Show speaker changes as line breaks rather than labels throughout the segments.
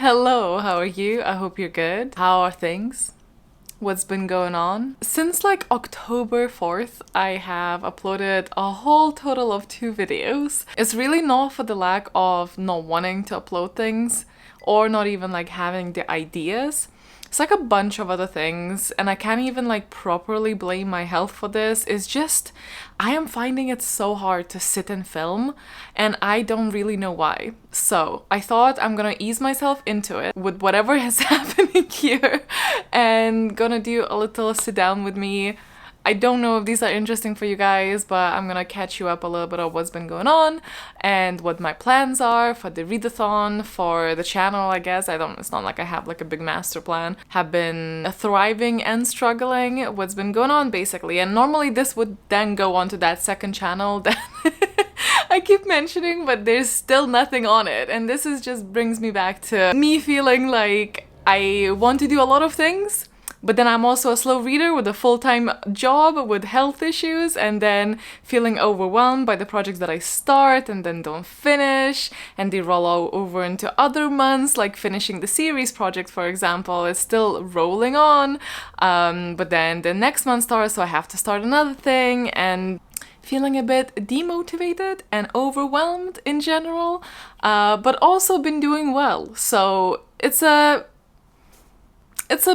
Hello, how are you? I hope you're good. How are things? What's been going on? Since like October 4th, I have uploaded a whole total of 2 videos. It's really not for the lack of not wanting to upload things or not even like having the ideas. It's like a bunch of other things, and I can't even like properly blame my health for this. It's just, I am finding it so hard to sit and film, and I don't really know why. So I thought I'm gonna ease myself into it with whatever is happening here and gonna do a little sit down with me. I don't know if these are interesting for you guys, but I'm gonna catch you up a little bit of what's been going on and what my plans are for the readathon, for the channel, I guess. It's not like I have like a big master plan. Have been thriving and struggling, what's been going on basically. And normally this would then go on to that second channel that I keep mentioning, but there's still nothing on it. And this is just brings me back to me feeling like I want to do a lot of things, but then I'm also a slow reader with a full-time job with health issues, and then feeling overwhelmed by the projects that I start and then don't finish, and they roll over into other months, like finishing the series project, for example, is still rolling on, but then the next month starts, so I have to start another thing, and feeling a bit demotivated and overwhelmed in general, but also been doing well. So it's a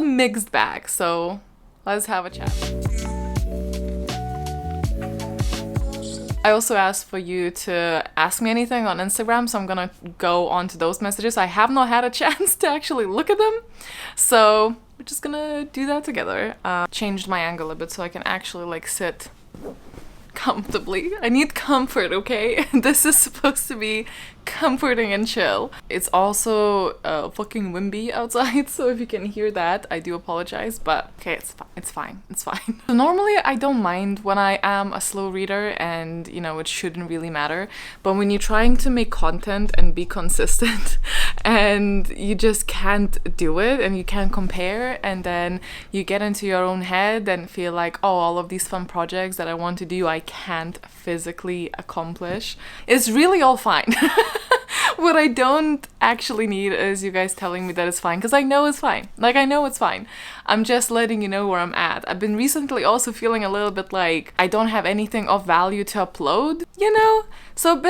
mixed bag, so let's have a chat. I also asked for you to ask me anything on Instagram, so I'm gonna go on to those messages. I have not had a chance to actually look at them, so we're just gonna do that together. Changed my angle a bit so I can actually like sit comfortably. I need comfort, okay? This is supposed to be comforting and chill. It's also fucking windy outside, so if you can hear that, I do apologize, but okay, it's fine. So normally I don't mind when I am a slow reader, and you know, it shouldn't really matter, but when you're trying to make content and be consistent and you just can't do it and you can't compare, and then you get into your own head and feel like, oh, all of these fun projects that I want to do I can't physically accomplish. It's really all fine. What I don't actually need is you guys telling me that it's fine, because I know it's fine. Like, I know it's fine. I'm just letting you know where I'm at. I've been recently also feeling a little bit like I don't have anything of value to upload, you know? So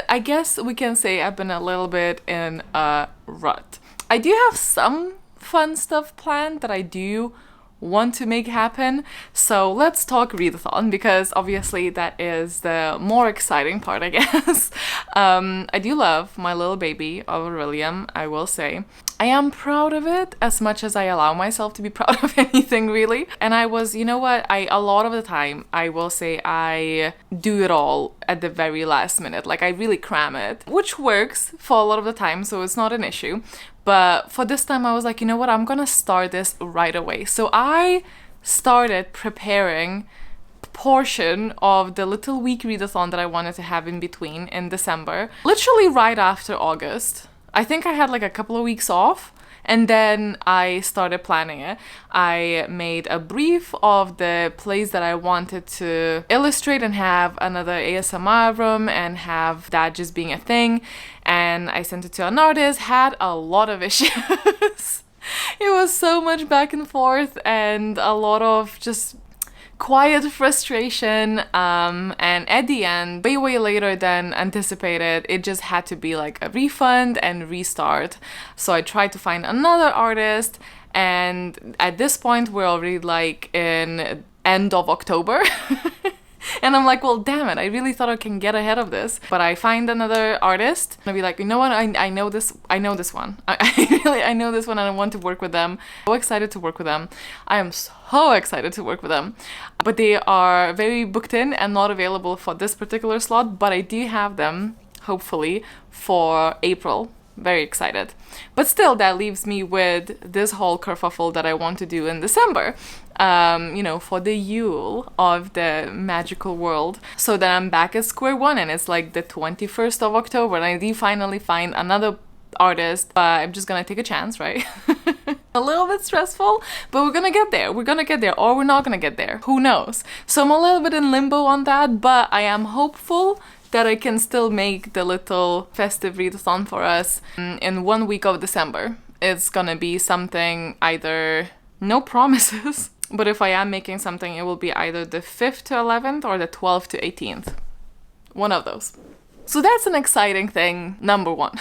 I guess we can say I've been a little bit in a rut. I do have some fun stuff planned that I do want to make happen, so let's talk readathon, because obviously that is the more exciting part, I guess. I do love my little baby of William, I will say. I am proud of it as much as I allow myself to be proud of anything, really. And I was, you know what, a lot of the time, I will say I do it all at the very last minute. Like, I really cram it, which works for a lot of the time, so it's not an issue. But for this time, I was like, you know what, I'm gonna start this right away. So I started preparing a portion of the little week readathon that I wanted to have in between in December, literally right after August. I think I had like a couple of weeks off, and then I started planning it. I made a brief of the plays that I wanted to illustrate and have another ASMR room and have that just being a thing. And I sent it to an artist, had a lot of issues. It was so much back and forth and a lot of just quiet frustration, and at the end, way later than anticipated, it just had to be like a refund and restart. So I tried to find another artist, and at this point we're already like in end of October. And I'm like, well, damn it, I really thought I can get ahead of this. But I find another artist, and I'll be like, you know what, I know this one. I know this one, and I want to work with them. So excited to work with them. I am so excited to work with them. But they are very booked in and not available for this particular slot, but I do have them, hopefully, for April. Very excited. But still, that leaves me with this whole kerfuffle that I want to do in December. You know, for the Yule of the magical world. So then I'm back at square one, and it's like the 21st of October, and I do finally find another artist, but I'm just gonna take a chance, right? A little bit stressful, but we're gonna get there. We're gonna get there, or we're not gonna get there. Who knows? So I'm a little bit in limbo on that, but I am hopeful that I can still make the little festive readathon for us in 1 week of December. It's gonna be something either, no promises, but if I am making something, it will be either the 5th to 11th or the 12th to 18th. One of those. So that's an exciting thing, number one.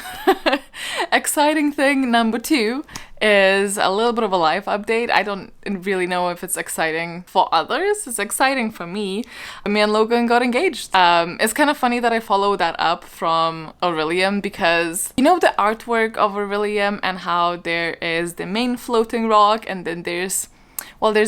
Exciting thing number two is a little bit of a life update. I don't really know if it's exciting for others. It's exciting for me. Me and Logan got engaged. It's kind of funny that I follow that up from Aurelium because you know the artwork of Aurelium and how there is the main floating rock and then there's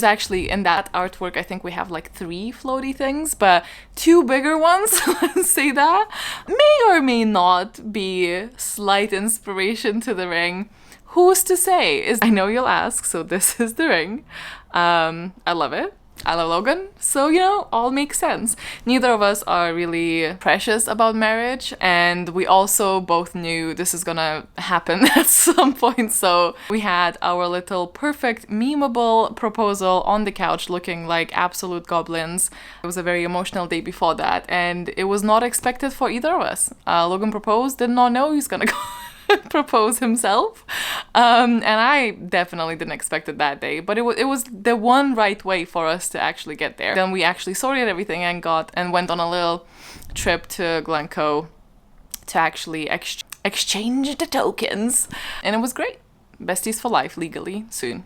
actually in that artwork, I think we have like 3 floaty things, but 2 bigger ones, let's say that, may or may not be slight inspiration to the ring. Who's to say? I know you'll ask, so this is the ring. I love it. I love Logan, so you know, all makes sense. Neither of us are really precious about marriage, and we also both knew this is gonna happen at some point, so we had our little perfect memeable proposal on the couch looking like absolute goblins. It was a very emotional day before that, and it was not expected for either of us. Logan proposed, did not know he was gonna go propose himself, and I definitely didn't expect it that day, but it was the one right way for us to actually get there. Then we actually sorted everything and went on a little trip to Glencoe to actually exchange the tokens, and it was great. Besties for life legally soon.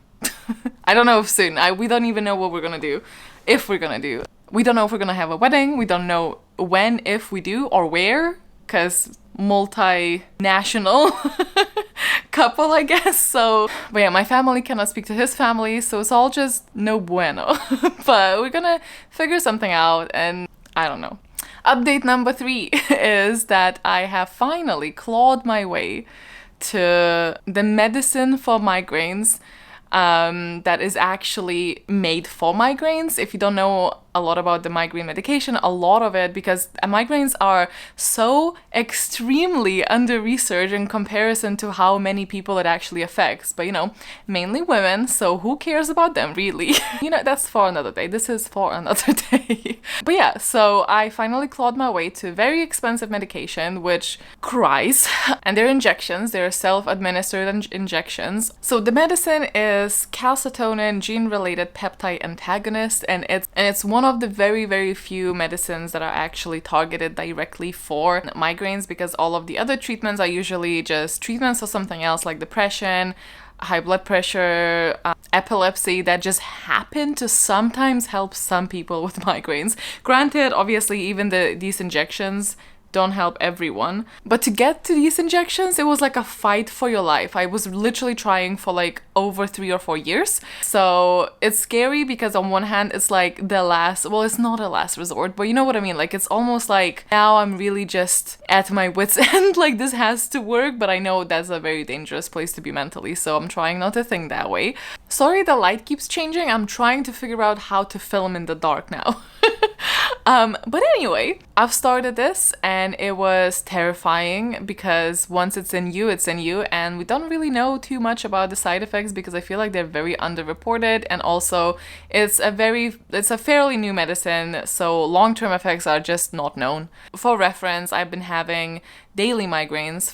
I don't know if soon. We don't even know what we're gonna do, if we're gonna do. We don't know if we're gonna have a wedding. We don't know when, if we do, or where, because multinational couple, I guess. So, but yeah, my family cannot speak to his family, so it's all just no bueno. But we're gonna figure something out, and I don't know. Update number 3 is that I have finally clawed my way to the medicine for migraines that is actually made for migraines. If you don't know a lot about the migraine medication, a lot of it, because migraines are so extremely under-researched in comparison to how many people it actually affects. But you know, mainly women, so who cares about them, really? You know, that's for another day. This is for another day. But yeah, so I finally clawed my way to very expensive medication, which cries. And they're injections, they're self-administered injections. So the medicine is calcitonin gene-related peptide antagonist, and it's one of the very, very few medicines that are actually targeted directly for migraines, because all of the other treatments are usually just treatments for something else like depression, high blood pressure, epilepsy, that just happen to sometimes help some people with migraines. Granted, obviously, even these injections don't help everyone. But to get to these injections, it was like a fight for your life. I was literally trying for like over 3 or 4 years. So it's scary because on one hand, it's like it's not a last resort, but you know what I mean? Like, it's almost like now I'm really just at my wit's end, like this has to work, but I know that's a very dangerous place to be mentally, so I'm trying not to think that way. Sorry, the light keeps changing. I'm trying to figure out how to film in the dark now. But anyway, I've started this and it was terrifying because once it's in you, and we don't really know too much about the side effects because I feel like they're very underreported, and also it's a fairly new medicine, so long-term effects are just not known. For reference, I've been having daily migraines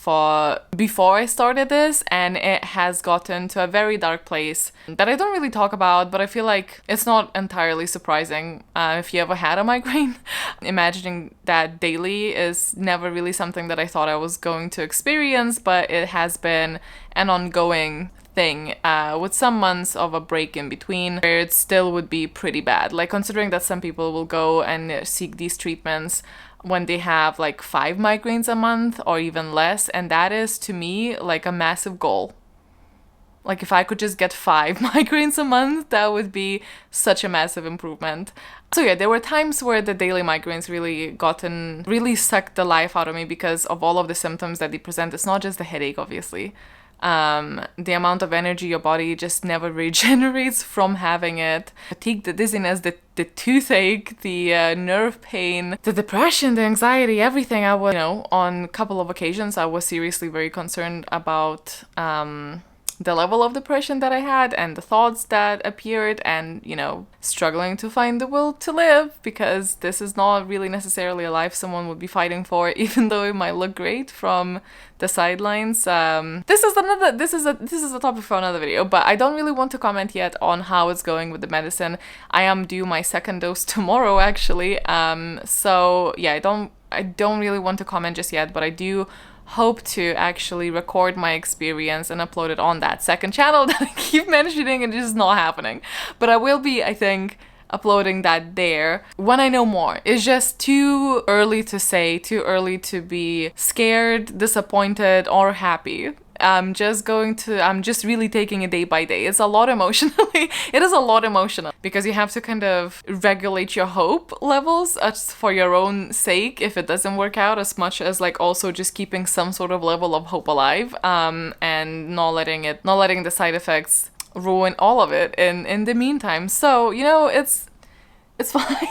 before I started this, and it has gotten to a very dark place that I don't really talk about, but I feel like it's not entirely surprising if you ever had a migraine. Imagining that daily is never really something that I thought I was going to experience, but it has been an ongoing thing with some months of a break in between where it still would be pretty bad. Like, considering that some people will go and seek these treatments when they have like 5 migraines a month or even less, and that is to me like a massive goal. Like, if I could just get 5 migraines a month, that would be such a massive improvement. So yeah, there were times where the daily migraines really sucked the life out of me because of all of the symptoms that they present. It's not just the headache, obviously. The amount of energy your body just never regenerates from having it. Fatigue, the dizziness, the toothache, the nerve pain, the depression, the anxiety, everything. On a couple of occasions, I was seriously very concerned about the level of depression that I had and the thoughts that appeared, and, you know, struggling to find the will to live, because this is not really necessarily a life someone would be fighting for, even though it might look great from the sidelines. This is a topic for another video, but I don't really want to comment yet on how it's going with the medicine. I am due my second dose tomorrow, actually. So yeah, I don't really want to comment just yet, but I do hope to actually record my experience and upload it on that second channel that I keep mentioning, and it's just not happening. But I will be, I think, uploading that there when I know more. It's just too early to say, too early to be scared, disappointed, or happy. I'm just really taking it day by day. It's a lot emotionally. It is a lot emotional, because you have to kind of regulate your hope levels for your own sake if it doesn't work out, as much as like also just keeping some sort of level of hope alive, and not letting the side effects ruin all of it in the meantime. So, you know, it's fine.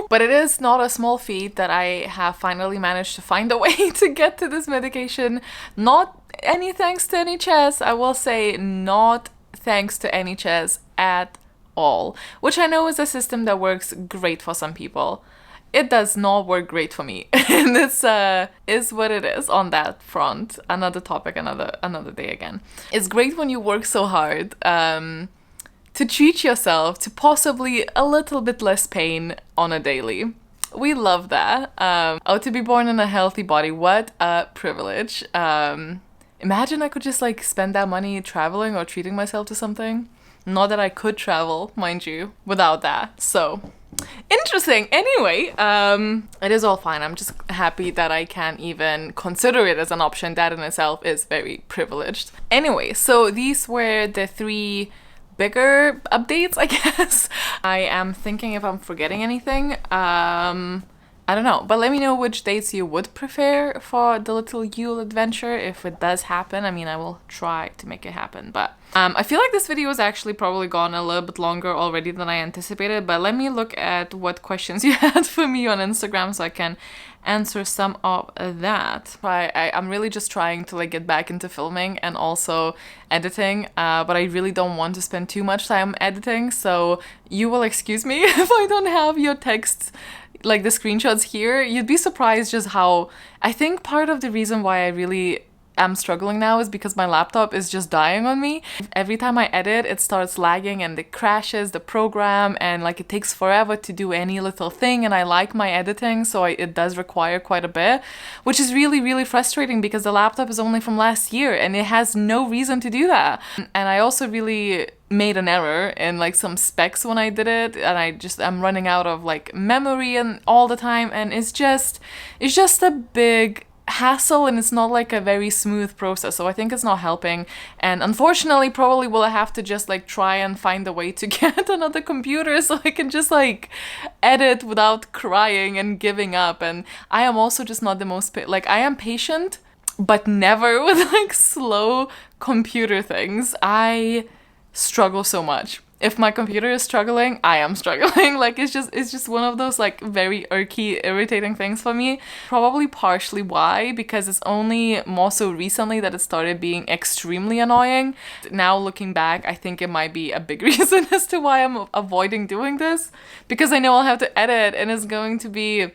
But it is not a small feat that I have finally managed to find a way to get to this medication. Not any thanks to NHS, I will say, not thanks to NHS at all. Which I know is a system that works great for some people. It does not work great for me. And it's is what it is on that front. Another topic, another day again. It's great when you work so hard to treat yourself to possibly a little bit less pain on a daily. We love that. To be born in a healthy body, what a privilege. Imagine I could just like spend that money traveling or treating myself to something. Not that I could travel, mind you, without that. So, interesting. Anyway, it is all fine. I'm just happy that I can even consider it as an option. That in itself is very privileged. Anyway, so these were the 3 bigger updates, I guess. I am thinking if I'm forgetting anything. I don't know, but let me know which dates you would prefer for the little Yule adventure if it does happen. I mean, I will try to make it happen, but I feel like this video is actually probably gone a little bit longer already than I anticipated, but let me look at what questions you had for me on Instagram so I can answer some of that. I'm really just trying to like get back into filming and also editing, but I really don't want to spend too much time editing, so you will excuse me if I don't have your texts, like the screenshots here. You'd be surprised just how, I think part of the reason why I really am struggling now is because my laptop is just dying on me. Every time I edit, it starts lagging and it crashes the program, and like it takes forever to do any little thing, and I like my editing, so it does require quite a bit, which is really, really frustrating because the laptop is only from last year and it has no reason to do that. And I also really made an error in like some specs when I did it, and I'm running out of like memory and all the time, and it's just a big hassle, and it's not like a very smooth process, so I think it's not helping. And unfortunately, probably will have to just like try and find a way to get another computer so I can just like edit without crying and giving up. And I am also just not the most I am patient, but never with like slow computer things. I struggle so much. If my computer is struggling, I am struggling. Like it's just one of those like very irky, irritating things for me. Probably partially why, because it's only more so recently that it started being extremely annoying. Now looking back, I think it might be a big reason as to why I'm avoiding doing this, because I know I'll have to edit and it's going to be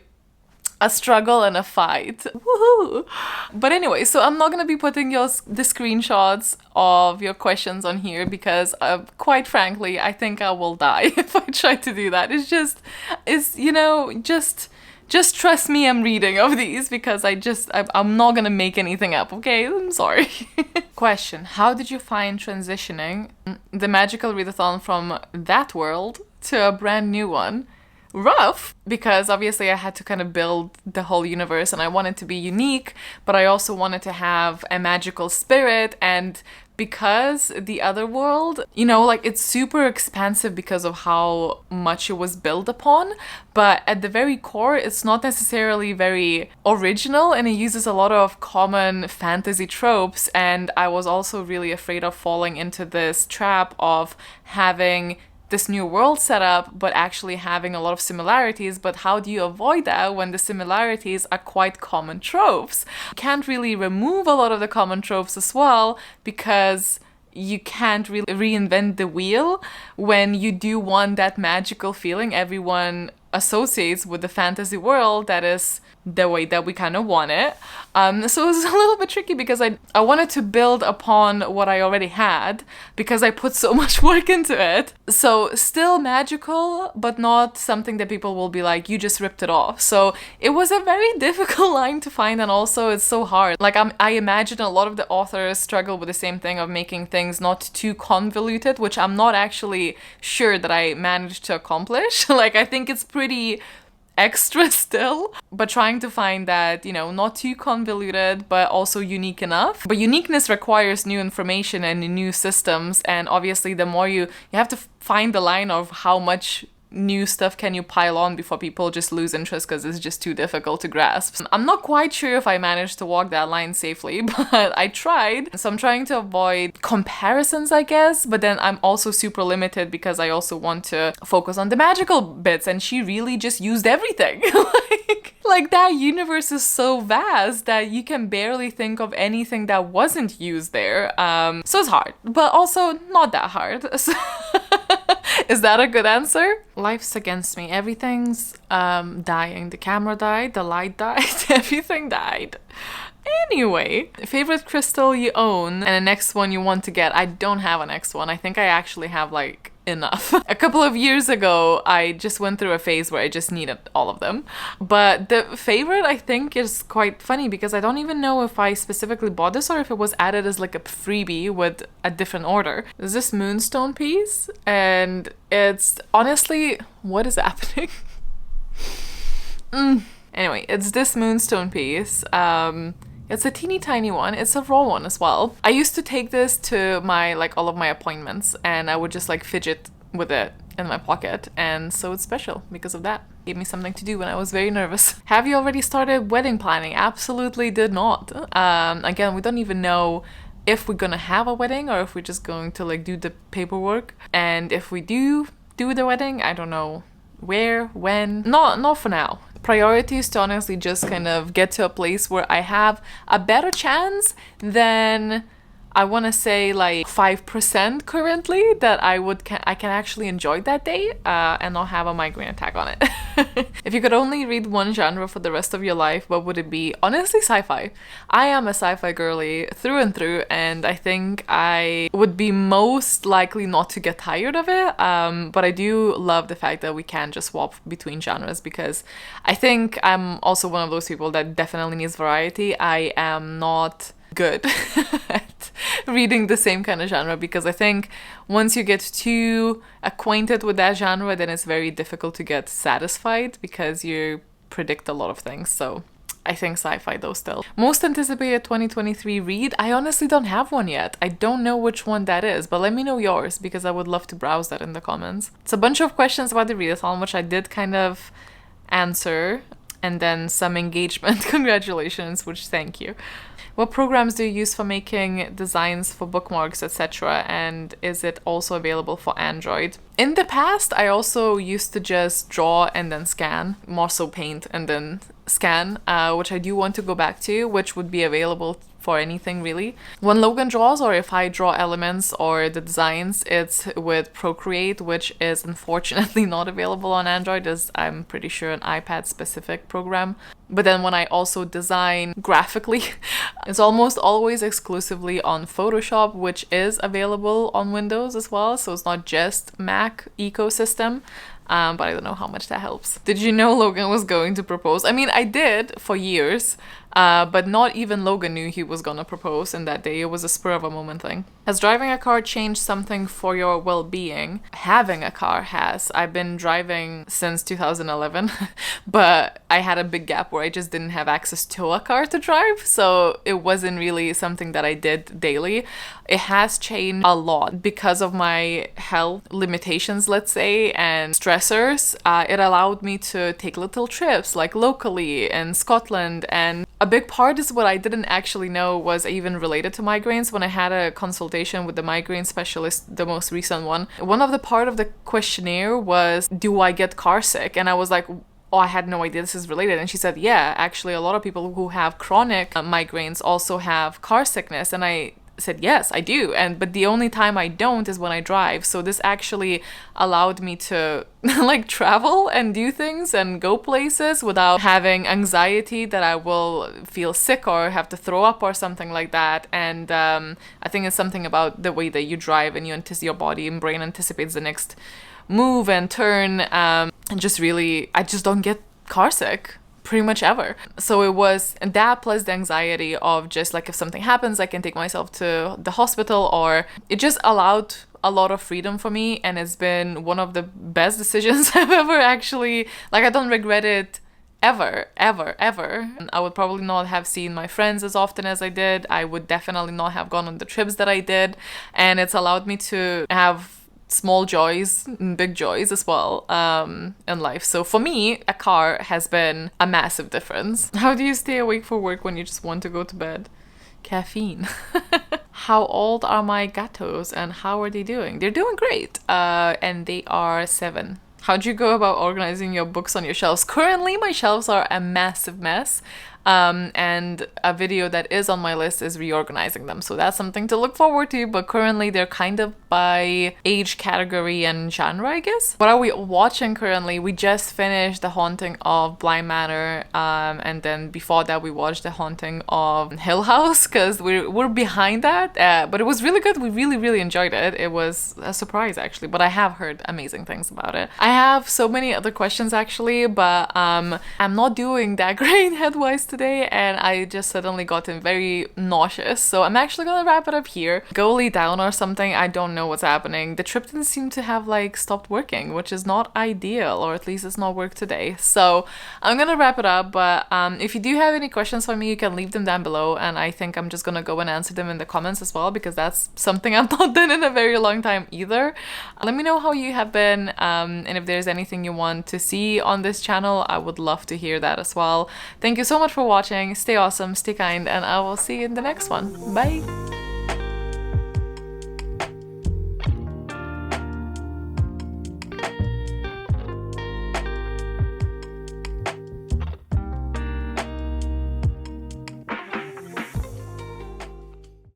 a struggle and a fight. Woohoo! But anyway, so I'm not gonna be putting the screenshots of your questions on here because quite frankly, I think I will die if I try to do that. Just trust me, I'm reading of these because I'm not gonna make anything up, okay? I'm sorry. Question: how did you find transitioning the magical readathon from that world to a brand new one? Rough, because obviously I had to kind of build the whole universe and I wanted to be unique, but I also wanted to have a magical spirit. And because the other world, like it's super expansive because of how much it was built upon, but at the very core it's not necessarily very original, and it uses a lot of common fantasy tropes. And I was also really afraid of falling into this trap of having this new world set up, but actually having a lot of similarities. But how do you avoid that when the similarities are quite common tropes? You can't really remove a lot of the common tropes as well, because you can't really reinvent the wheel when you do want that magical feeling everyone associates with the fantasy world that is the way that we kind of want it. So it was a little bit tricky because I wanted to build upon what I already had because I put so much work into it. So still magical, but not something that people will be like, you just ripped it off. So it was a very difficult line to find, and also it's so hard. Like I imagine a lot of the authors struggle with the same thing of making things not too convoluted, which I'm not actually sure that I managed to accomplish. Like I think it's pretty extra still, but trying to find that, you know, not too convoluted, but also unique enough. But uniqueness requires new information and new systems, and obviously the more you have to find the line of how much new stuff can you pile on before people just lose interest because it's just too difficult to grasp. I'm not quite sure if I managed to walk that line safely, but I tried. So I'm trying to avoid comparisons, I guess, but then I'm also super limited because I also want to focus on the magical bits, and she really just used everything. Like that universe is so vast that you can barely think of anything that wasn't used there. So it's hard, but also not that hard. Is that a good answer? Life's against me. Everything's dying. The camera died, the light died, everything died. Anyway, favorite crystal you own and the next one you want to get. I don't have a next one. I think I actually have like enough. A couple of years ago, I just went through a phase where I just needed all of them. But the favorite, I think, is quite funny because I don't even know if I specifically bought this or if it was added as like a freebie with a different order. There's this moonstone piece, and it's honestly, what is happening? Anyway, it's this moonstone piece. It's a teeny tiny one. It's a raw one as well. I used to take this to my, like, all of my appointments, and I would just like fidget with it in my pocket. And so it's special because of that. It gave me something to do when I was very nervous. Have you already started wedding planning? Absolutely did not. Again, we don't even know if we're gonna have a wedding or if we're just going to like do the paperwork. And if we do the wedding, I don't know where, when. Not for now. Priority is to honestly just kind of get to a place where I have a better chance than, I want to say, like 5% currently that I can actually enjoy that day and not have a migraine attack on it. If you could only read one genre for the rest of your life, what would it be? Honestly, sci-fi. I am a sci-fi girly through and through, and I think I would be most likely not to get tired of it. But I do love the fact that we can just swap between genres because I think I'm also one of those people that definitely needs variety. I am not good at reading the same kind of genre because I think once you get too acquainted with that genre, then it's very difficult to get satisfied because you predict a lot of things. So I think sci-fi though still. Most anticipated 2023 read? I honestly don't have one yet. I don't know which one that is, but let me know yours because I would love to browse that in the comments. It's a bunch of questions about the readathon, which I did kind of answer, and then some engagement. Congratulations, which thank you. What programs do you use for making designs for bookmarks, etc.? And is it also available for Android? In the past, I also used to just draw and then scan, more so paint and then scan, which I do want to go back to, which would be available for anything really. When Logan draws, or if I draw elements or the designs, it's with Procreate, which is unfortunately not available on Android, as I'm pretty sure an iPad specific program. But then when I also design graphically, it's almost always exclusively on Photoshop, which is available on Windows as well. So it's not just Mac ecosystem. But I don't know how much that helps. Did you know Logan was going to propose? I mean, I did for years, but not even Logan knew he was gonna propose in that day. It was a spur of a moment thing. Has driving a car changed something for your well-being? Having a car has. I've been driving since 2011, but I had a big gap where I just didn't have access to a car to drive, so it wasn't really something that I did daily. It has changed a lot because of my health limitations, let's say, and stressors. It allowed me to take little trips, like locally in Scotland, and a big part is what I didn't actually know was even related to migraines. When I had a consultation with the migraine specialist, the most recent one of the part of the questionnaire was, do I get car sick? And I was like, oh, I had no idea this is related. And she said, yeah, actually a lot of people who have chronic migraines also have car sickness. And I said yes, I do. But the only time I don't is when I drive. So this actually allowed me to like travel and do things and go places without having anxiety that I will feel sick or have to throw up or something like that. And I think it's something about the way that you drive and your body and brain anticipates the next move and turn, and just really, I just don't get car sick pretty much ever. So it was that plus the anxiety of just like if something happens, I can take myself to the hospital, or it just allowed a lot of freedom for me, and it's been one of the best decisions I've ever actually, like, I don't regret it ever. I would probably not have seen my friends as often as I did. I would definitely not have gone on the trips that I did, and it's allowed me to have small joys and big joys as well in life. So for me, a car has been a massive difference. How do you stay awake for work when you just want to go to bed? Caffeine. How old are my gatos and how are they doing? They're doing great, and they are 7. How'd you go about organizing your books on your shelves? Currently, my shelves are a massive mess. And a video that is on my list is reorganizing them. So that's something to look forward to, but currently they're kind of by age category and genre, I guess. What are we watching currently? We just finished The Haunting of Bly Manor, and then before that we watched The Haunting of Hill House, because we're behind that, but it was really good. We really enjoyed it. It was a surprise actually, but I have heard amazing things about it. I have so many other questions actually, but I'm not doing that great headwise today, and I just suddenly gotten very nauseous, so I'm actually gonna wrap it up here. Go lay down or something. I don't know what's happening. The trip didn't seem to have like stopped working, which is not ideal, or at least it's not worked today. So I'm gonna wrap it up, but if you do have any questions for me, you can leave them down below, and I think I'm just gonna go and answer them in the comments as well, because that's something I've not done in a very long time either. Let me know how you have been, and if there's anything you want to see on this channel, I would love to hear that as well. Thank you so much for watching. Stay awesome, stay kind, and I will see you in the next one. Bye!